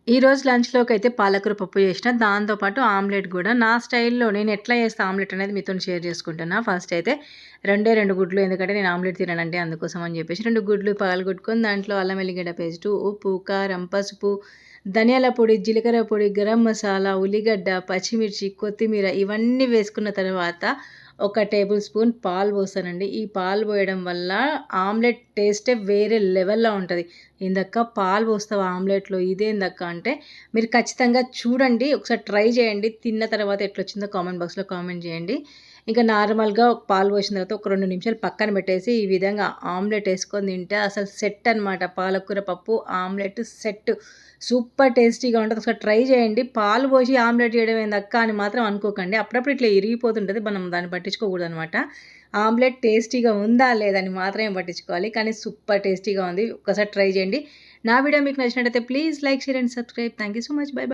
ఈరోజు లంచ్‌లోకైతే పాలకూర పప్పు చేసిన. దాంతో పాటు ఆమ్లెట్ గూడా. నా స్టైల్‌లో నేను ఎట్లా చేస్తా ఆమ్లెట్ అనేది మీతోని షేర్ చేసుకుంటున్నా. ఫస్ట్ అయితే 2 గుడ్లు, ఎందుకంటే నేను ఆమ్లెట్ తిననండి అందుకోసం అని చెప్పేసి 2 గుడ్లు పగలగొట్టుకొని దాంట్లో అల్లం వెల్లిగడ్డ పేస్టు, ఉప్పు, కారం, పసుపు, ధనియాల పొడి, జీలకర్ర పొడి, గరం మసాలా, ఉల్లిగడ్డ, పచ్చిమిర్చి, కొత్తిమీర ఇవన్నీ వేసుకున్న తర్వాత ఒక టేబుల్ స్పూన్ పాలు పోస్తానండి. ఈ పాలు పోయడం వల్ల ఆమ్లెట్ టేస్టే వేరే లెవెల్‌లో ఉంటది. "ఏందక్కా పాలు పోస్తావా ఆమ్లెట్‌లో? ఇదేందక్కా" అంటే మీరు ఖచ్చితంగా చూడండి. ఒకసారి ట్రై చేయండి. తిన్న తర్వాత ఎట్లొచ్చిందో కామెంట్ బాక్స్‌లో కామెంట్ చేయండి. ఇంకా నార్మల్‌గా పాలు పోసిన తర్వాత ఒక 2 నిమిషాలు పక్కన పెట్టేసి ఈ విధంగా ఆమ్లెట్ ఏసుకొని తింటే అసలు సెట్ అనమాట. పాలకూర పప్పు, ఆమ్లెట్ సెట్. సూపర్ టేస్టీగా ఉంటది. ఒకసారి ట్రై చేయండి. పాలు పోసి ఆమ్లెట్ చేయడం ఏందక్కా అని మాత్రం అనుకోకండి. అప్పుడప్పుడు ఇట్లా ఇరిగిపోతుంటది. మనం దాన్ని పట్టించుకోకూడదనమాట. ఆమ్లెట్ టేస్టీగా ఉందా లేదా అని మాత్రమే పట్టించుకోవాలి. కానీ సూపర్ టేస్టీగా ఉంది. ఒక్కసారి ట్రై చేయండి. నా వీడియో మీకు నచ్చినట్టయితే please like, share and subscribe. Thank you so much. By by.